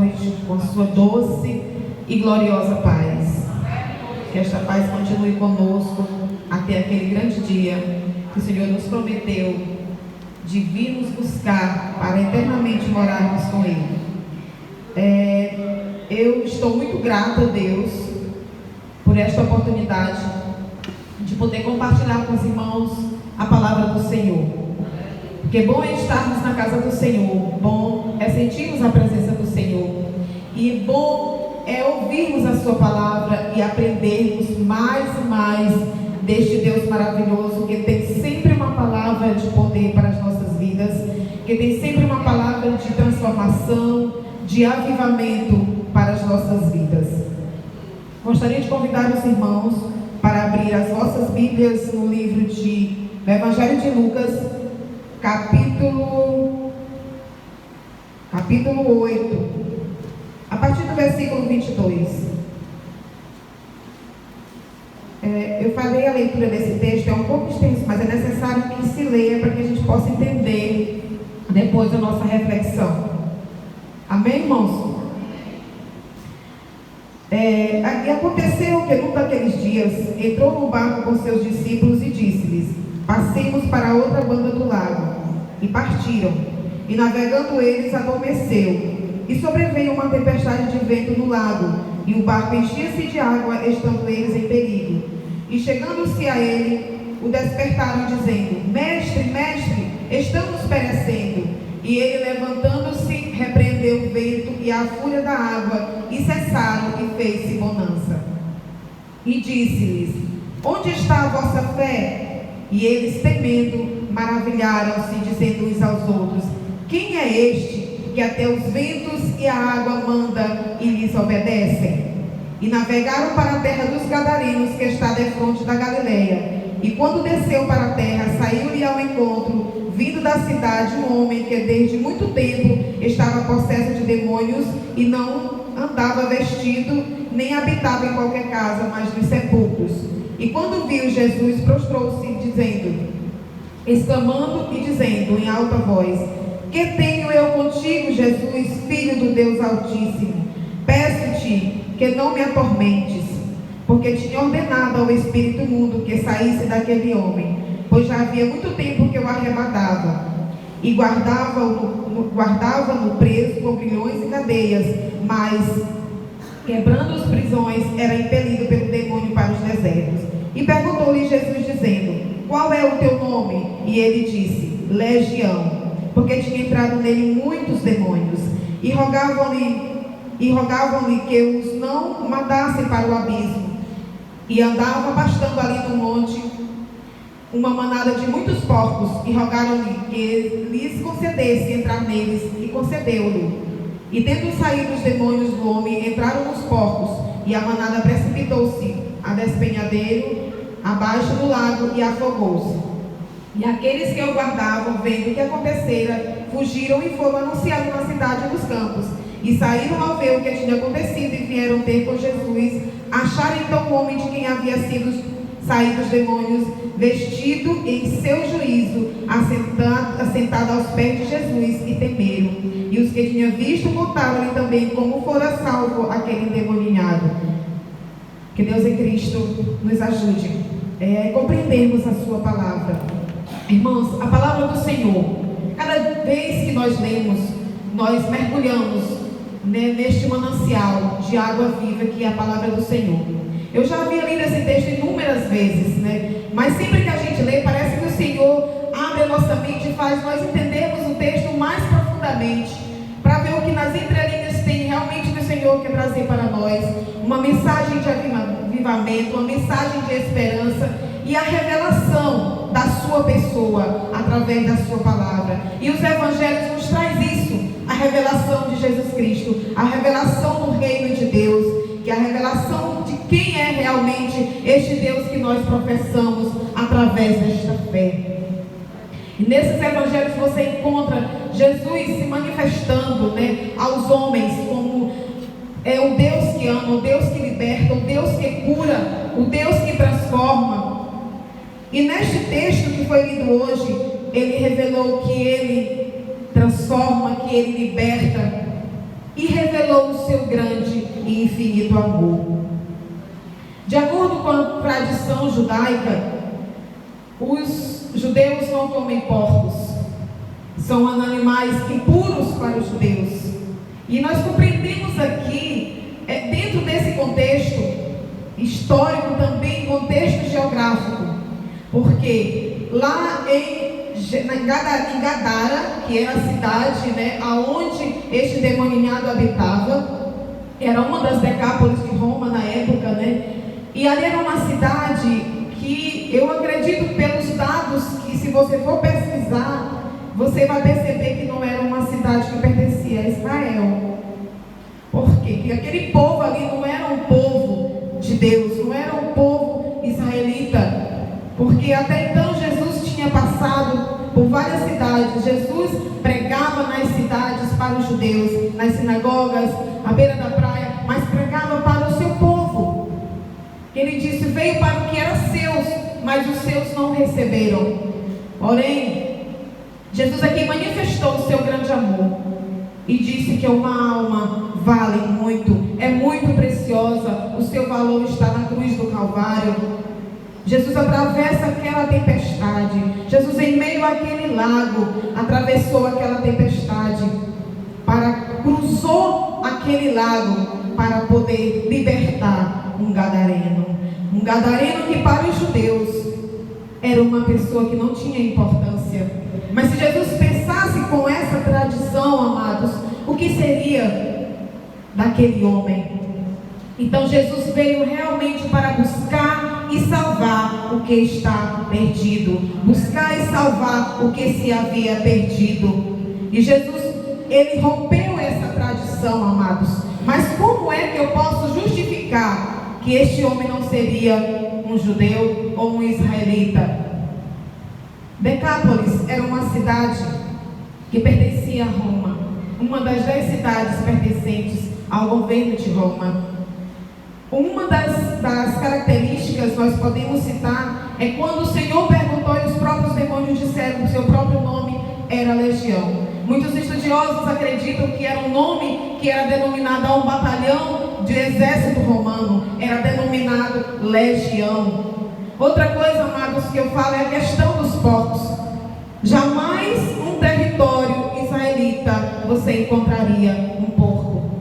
noite com a sua doce e gloriosa paz. Que esta paz continue conosco até aquele grande dia que o Senhor nos prometeu de vir nos buscar para eternamente morarmos com Ele. Eu estou muito grata a Deus por esta oportunidade de poder compartilhar com os irmãos a palavra do Senhor. Porque bom é estarmos na casa do Senhor, bom é sentirmos a presença do Senhor, e bom é ouvirmos a sua palavra e aprendermos mais e mais deste Deus maravilhoso, que tem sempre uma palavra de poder para as nossas vidas, que tem sempre uma palavra de transformação, de avivamento para as nossas vidas. Gostaria de convidar os irmãos para abrir as vossas Bíblias no livro do Evangelho de Lucas, capítulo 8, a partir do versículo 22. Eu falei a leitura desse texto, é um pouco extenso, mas é necessário que se leia para que a gente possa entender depois a nossa reflexão. Amém, irmãos? E aconteceu que num daqueles dias entrou no barco com seus discípulos e disse-lhes: passemos para a outra banda do lago. E partiram, e navegando eles adormeceu, e sobreveio uma tempestade de vento no lago, e o barco enchia-se de água, estando eles em perigo. E chegando-se a ele, o despertaram, dizendo: Mestre, mestre, estamos perecendo. E ele, levantando-se, repreendeu o vento e a fúria da água, e cessaram, e fez-se bonança. E disse-lhes: onde está a vossa fé? E eles, temendo, maravilharam-se, dizendo uns aos outros: quem é este que até os ventos e a água manda e lhes obedecem? E navegaram para a terra dos Gadarenos, que está defronte da Galileia. E quando desceu para a terra, saiu-lhe ao encontro, vindo da cidade, um homem que desde muito tempo estava possesso de demônios, e não andava vestido, nem habitava em qualquer casa, mas nos sepulcros. E quando viu Jesus, prostrou-se, exclamando e dizendo em alta voz: que tenho eu contigo, Jesus, Filho do Deus Altíssimo? Peço-te que não me atormentes, porque tinha ordenado ao espírito imundo que saísse daquele homem, pois já havia muito tempo que eu arrebatava, e guardava-no preso com grilhões e cadeias, mas, quebrando as prisões, era impelido pelo demônio para os desertos. E perguntou-lhe Jesus, dizendo: qual é o teu nome? E ele disse: Legião, porque tinha entrado nele muitos demônios, e rogavam-lhe que os não mandassem para o abismo. E andava pastando ali no monte uma manada de muitos porcos, e rogaram-lhe que lhes concedesse entrar neles, e concedeu-lhe. E tendo saído os demônios do homem, entraram nos porcos, e a manada precipitou-se a despenhadeiro abaixo do lago e afogou-se. E aqueles que o guardavam, vendo o que acontecera, fugiram e foram anunciar na cidade e nos campos. E saíram ao ver o que tinha acontecido, e vieram ter com Jesus. Acharam então o homem de quem havia sido saído os demônios, vestido em seu juízo, assentado aos pés de Jesus, e temeram. E os que tinham visto contaram-lhe também como fora salvo aquele endemoniado. Que Deus em Cristo nos ajude a compreendermos a sua palavra. Irmãos, a palavra do Senhor, cada vez que nós lemos, nós mergulhamos neste manancial de água viva que é a palavra do Senhor. Eu já havia lido esse texto inúmeras vezes, mas sempre que a gente lê, parece que o Senhor abre a nossa mente e faz nós entendermos o texto mais profundamente, para ver o que nas entrelinhas tem realmente do Senhor que trazer para nós, uma mensagem de avivamento, uma mensagem de esperança e a revelação da sua pessoa através da sua palavra. E os evangelhos nos traz isso, a revelação de Jesus Cristo, a revelação do reino de Deus, que é a revelação de quem é realmente este Deus que nós professamos através desta fé. E nesses evangelhos você encontra Jesus se manifestando aos homens como o Deus que ama, o Deus que liberta, o Deus que cura, o Deus que transforma. E neste texto que foi lido hoje, ele revelou que ele transforma, que ele liberta, e revelou o seu grande e infinito amor. De acordo com a tradição judaica, os judeus não comem porcos. São animais impuros para os judeus. E nós compreendemos aqui, dentro desse contexto histórico, também contexto geográfico, porque lá em Gadara, que era a cidade, aonde este demoninhado habitava, era uma das decápolis de Roma na época, e ali era uma cidade que eu acredito pelos dados que, se você for pesquisar, você vai perceber que não era uma cidade que pertencia a Israel. Por quê? Porque aquele povo ali não era um povo de Deus, não era um povo israelita. Porque até então Jesus tinha passado por várias cidades. Jesus pregava nas cidades para os judeus, nas sinagogas, à beira da praia, mas pregava para o seu povo. Ele disse: veio para o que era seus, mas os seus não receberam. Porém, Jesus aqui manifestou o seu grande amor e disse que uma alma vale muito, é muito preciosa, o seu valor está na cruz do Calvário. Jesus atravessa aquela tempestade. Jesus, em meio àquele lago, atravessou aquela tempestade, cruzou aquele lago para poder libertar um gadareno. Um gadareno que para os judeus era uma pessoa que não tinha importância. Mas se Jesus pensasse com essa tradição, amados, o que seria daquele homem? Então Jesus veio realmente para buscar e salvar o que está perdido, buscar e salvar o que se havia perdido. E Jesus, ele rompeu essa tradição, amados. Mas como é que eu posso justificar que este homem não seria um judeu ou um israelita? Decápolis era uma cidade que pertencia a Roma, uma das 10 cidades pertencentes ao governo de Roma. Uma das características nós podemos citar é quando o Senhor perguntou e os próprios demônios disseram que o seu próprio nome era Legião. Muitos estudiosos acreditam que era um nome que era denominado a um batalhão de exército romano, era denominado Legião. Outra coisa, amados, que eu falo é a questão dos porcos. Jamais um território israelita você encontraria um porco,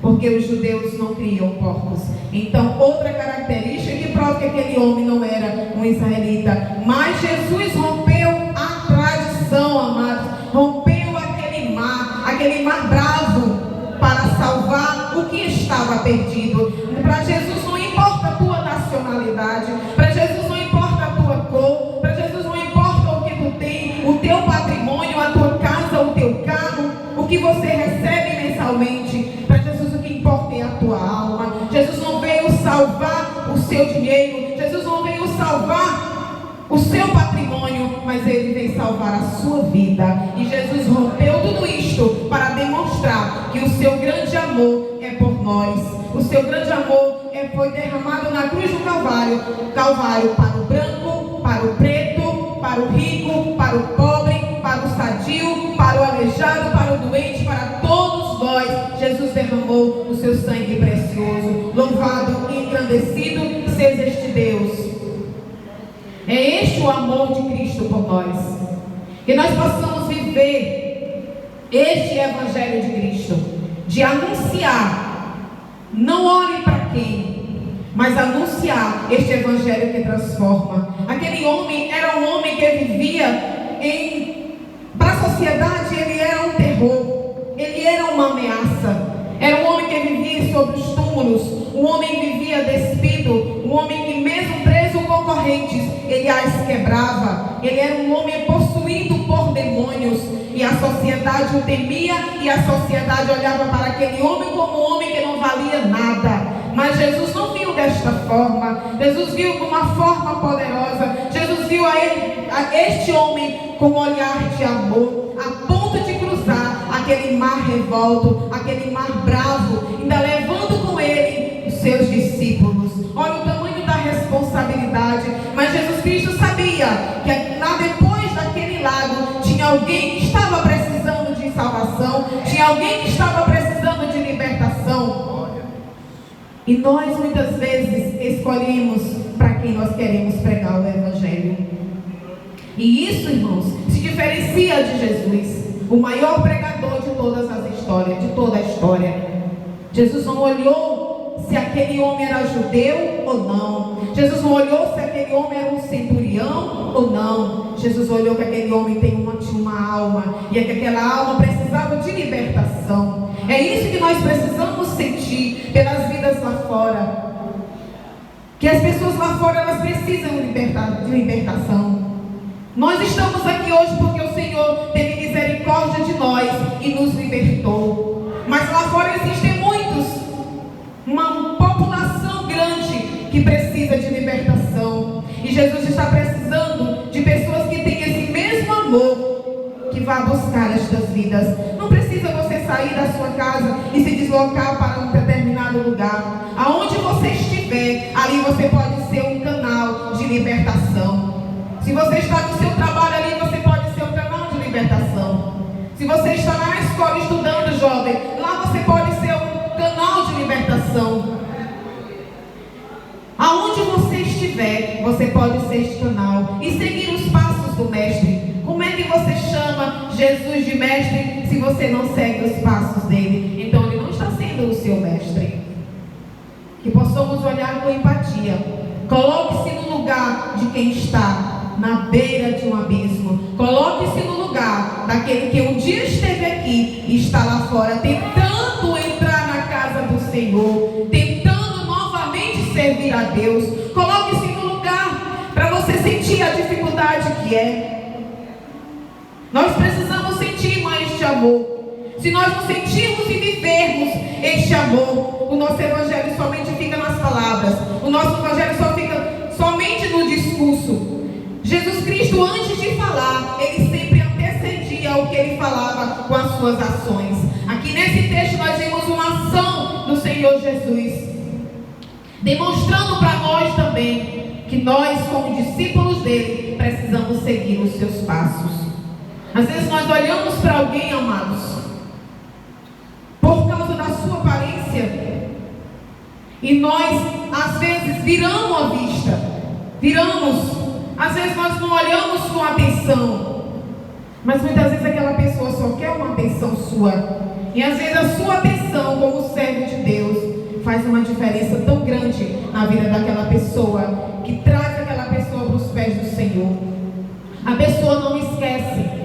porque os judeus não criam porcos. Então, outra característica que prova que aquele homem não era um israelita. Mas Jesus rompeu a tradição, amados. Rompeu aquele mar bravo, para salvar o que estava perdido. Para Jesus não importa a tua nacionalidade, para Jesus não importa a tua cor, para Jesus não importa o que tu tem, o teu patrimônio, a tua casa, o teu carro, o que você recebe mensalmente. Para Jesus o que importa é a tua alma. Jesus não veio salvar o seu dinheiro, Jesus não veio salvar o seu patrimônio, mas ele veio salvar a sua vida. E Jesus rompeu tudo isto para demonstrar que o seu grande amor é por nós. O seu grande amor foi derramado na cruz do Calvário. Calvário para o branco, para o preto, para o rico, para o pobre, para o sadio, para o aleijado, para o doente, para todos nós. Jesus derramou o seu sangue precioso. Louvado e engrandecido seja este Deus. É este o amor de Cristo por nós. Que nós possamos viver este Evangelho de Cristo, de anunciar, não ore para quem, mas anunciar este Evangelho que transforma. Aquele homem era um homem que vivia para a sociedade, ele era um terror, ele era uma ameaça. Era um homem que vivia sobre os túmulos, um homem que vivia despido, um homem que mesmo preso com correntes, ele as quebrava. Ele era um homem possuído por demônios, e a sociedade o temia, e a sociedade olhava para aquele homem como um homem que não valia nada. Mas Jesus não viu desta forma. Jesus viu de uma forma poderosa. Jesus viu a este homem com um olhar de amor, a ponto de cruzar aquele mar revolto, aquele mar bravo, ainda levando com ele os seus discípulos. Olha o tamanho da responsabilidade. Mas Jesus Cristo sabia que lá depois daquele lago tinha alguém que estava precisando de salvação, tinha alguém que estava precisando de E nós muitas vezes escolhemos para quem nós queremos pregar o Evangelho. E isso, irmãos, se diferencia de Jesus, o maior pregador de todas as histórias, de toda a história. Jesus não olhou se aquele homem era judeu ou não. Jesus não olhou se aquele homem era um centurião ou não. Jesus olhou que aquele homem tinha uma alma, e é que aquela alma precisava de libertação. É isso que nós precisamos sentir pelas vidas lá fora. Que as pessoas lá fora, elas precisam de libertação. Nós estamos aqui hoje porque o Senhor teve misericórdia de nós e nos libertou. Mas lá fora existem muitos, uma população grande que precisa de libertação. E Jesus está precisando de pessoas que têm esse mesmo amor, que vá buscar estas vidas. Não precisa você sair da sua casa e se deslocar para um determinado lugar. Aonde você estiver, ali você pode ser um canal de libertação. Se você está no seu trabalho ali, você pode ser um canal de libertação. Se você está na escola estudando, jovem, lá você pode ser um canal de libertação. Aonde você estiver, você pode ser este canal e seguir os passos do Mestre. Como é que você chama Jesus de Mestre se você não segue os passos dele? Então ele não está sendo o seu Mestre. Que possamos olhar com empatia. Coloque-se no lugar de quem está na beira de um abismo. Coloque-se no lugar daquele que um dia esteve aqui e está lá fora, tentando entrar na casa do Senhor, tentando novamente servir a Deus. Coloque-se no lugar para você sentir a dificuldade que é. Nós precisamos sentir mais este amor. Se nós não sentirmos e vivermos este amor, o nosso evangelho somente fica nas palavras. O nosso evangelho só fica somente no discurso. Jesus Cristo, antes de falar, ele sempre antecedia o que ele falava com as suas ações. Aqui nesse texto nós vemos uma ação do Senhor Jesus, demonstrando para nós também que nós, como discípulos dele, precisamos seguir os seus passos. Às vezes nós olhamos para alguém, amados, por causa da sua aparência, e nós às vezes viramos a vista, às vezes nós não olhamos com atenção, mas muitas vezes aquela pessoa só quer uma atenção sua. E às vezes a sua atenção como servo de Deus faz uma diferença tão grande na vida daquela pessoa, que traz aquela pessoa para os pés do Senhor. A pessoa não esquece.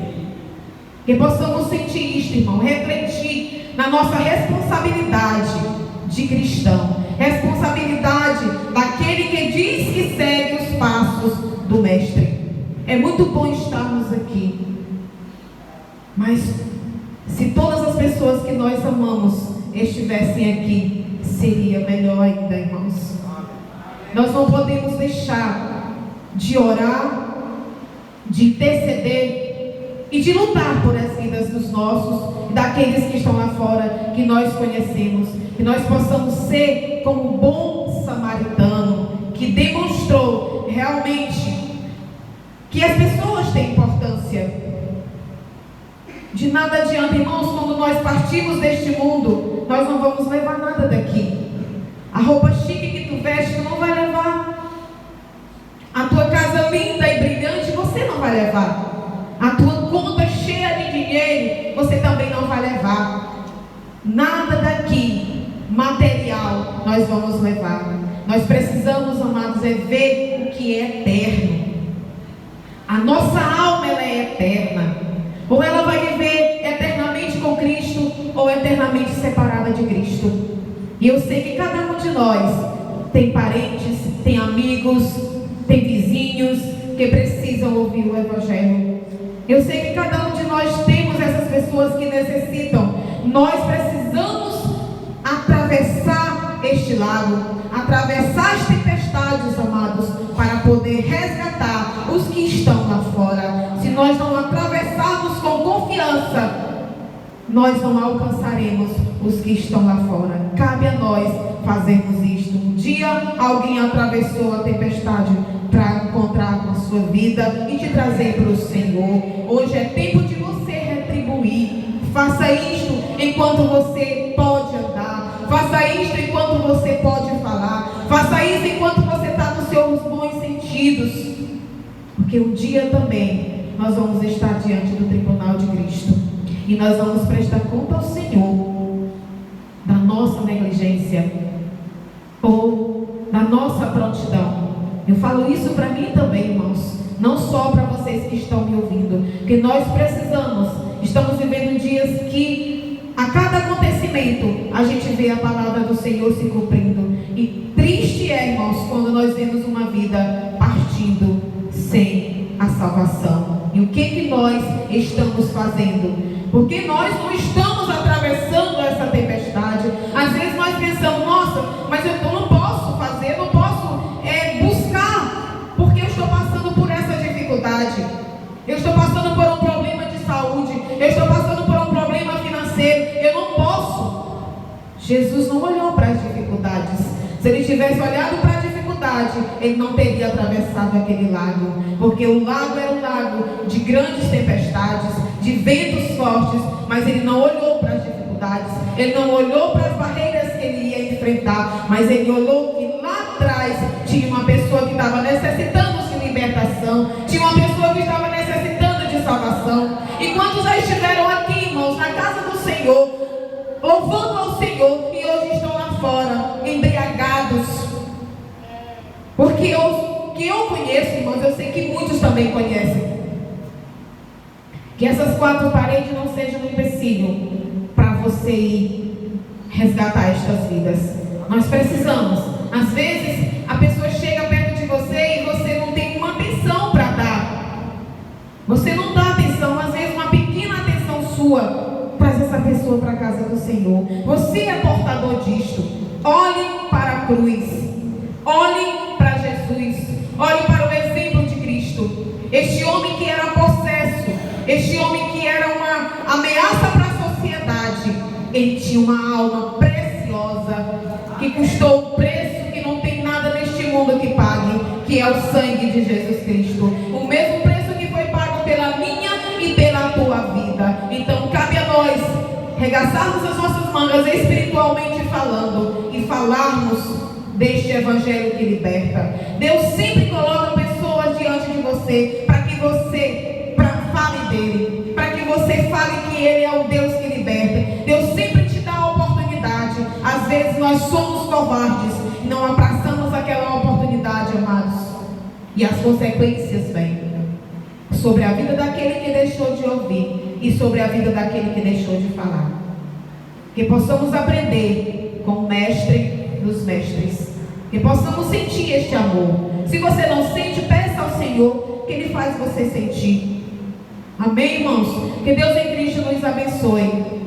Que possamos sentir isto, irmão, refletir na nossa responsabilidade de cristão, responsabilidade daquele que diz que segue os passos do Mestre. É muito bom estarmos aqui, mas se todas as pessoas que nós amamos estivessem aqui, seria melhor ainda, irmãos. Nós não podemos deixar de orar, de interceder e de lutar por as vidas dos nossos, daqueles que estão lá fora, que nós conhecemos, que nós possamos ser como um bom samaritano, que demonstrou realmente que as pessoas têm importância. De nada adianta, irmãos, quando nós partimos deste mundo, nós não vamos levar nada daqui. A roupa chique que tu veste, tu não vai levar. A tua casa linda e brilhante, você não vai levar. A tua conta cheia de dinheiro, você também não vai levar. Nada daqui, material, nós vamos levar. Nós precisamos, amados, é ver o que é eterno. A nossa alma, ela é eterna. Ou ela vai viver eternamente com Cristo, ou eternamente separada de Cristo. E eu sei que cada um de nós tem parentes, tem amigos, tem vizinhos que precisam ouvir o Evangelho. Eu sei que cada um de nós temos essas pessoas que necessitam. Nós precisamos atravessar este lago, atravessar as tempestades, amados, para poder resgatar os que estão lá fora. Se nós não atravessarmos com confiança, nós não alcançaremos os que estão lá fora. Cabe a nós fazermos isto. Um dia alguém atravessou a tempestade para encontrar com a sua vida e te trazer para o Senhor. Hoje é tempo de você retribuir. Faça isto enquanto você pode andar. Faça isto enquanto você pode Porque um dia também nós vamos estar diante do tribunal de Cristo. E nós vamos prestar conta ao Senhor da nossa negligência ou da nossa prontidão. Eu falo isso para mim também, irmãos. Não só para vocês que estão me ouvindo. Que nós precisamos. Estamos vivendo dias que a cada acontecimento a gente vê a palavra do Senhor se cumprindo. E triste é, irmãos, quando nós vemos uma vida partindo sem a salvação. E o que nós estamos fazendo? Porque nós não estamos atravessando essa tempestade. Às vezes nós pensamos, nossa, mas eu não posso fazer, não posso buscar, porque eu estou passando por essa dificuldade. Eu estou passando por um problema de saúde, eu estou passando por um problema financeiro, eu não posso. Jesus não olhou para as dificuldades. Se ele tivesse olhado para a dificuldade, ele não teria atravessado aquele lago, porque o lago era um lago de grandes tempestades, de ventos fortes, mas ele não olhou para as dificuldades, ele não olhou para as barreiras que ele ia enfrentar, mas ele olhou que lá atrás tinha uma pessoa que estava necessitando de libertação, tinha uma pessoa que estava necessitando de salvação. E quantos já estiveram aqui, irmãos, na casa do Senhor, louvando ao Senhor, e hoje estão lá fora, embriagados? Porque o que eu conheço, irmãos, eu sei que muitos também conhecem. Que essas quatro paredes não sejam um empecilho para você ir resgatar estas vidas. Nós precisamos. Às vezes, a pessoa chega perto de você e você não tem uma atenção para dar. Você não dá atenção, às vezes uma pequena atenção sua traz essa pessoa para a casa do Senhor. Você é portador disto. Olhe para a cruz. Olhe para Jesus. Olhe para o exemplo de Cristo. Este homem que era possesso, este homem que era uma ameaça para a sociedade, ele tinha uma alma preciosa, que custou o preço que não tem nada neste mundo que pague, que é o sangue de Jesus Cristo. O mesmo preço que foi pago pela minha e pela tua vida. Então cabe a nós regaçarmos as nossas mangas espiritualmente falando e falarmos deste evangelho que liberta. Deus sempre coloca pessoas diante de você para que você fale dele, para que você fale que ele é o Deus que liberta. Deus sempre te dá a oportunidade. Às vezes nós somos covardes e não abraçamos aquela oportunidade, amados, e as consequências vêm sobre a vida daquele que deixou de ouvir e sobre a vida daquele que deixou de falar. Que possamos aprender com o mestre dos mestres, que possamos sentir este amor. Se você não sente, peça ao Senhor que ele faz você sentir. Amém, irmãos? Que Deus em Cristo nos abençoe.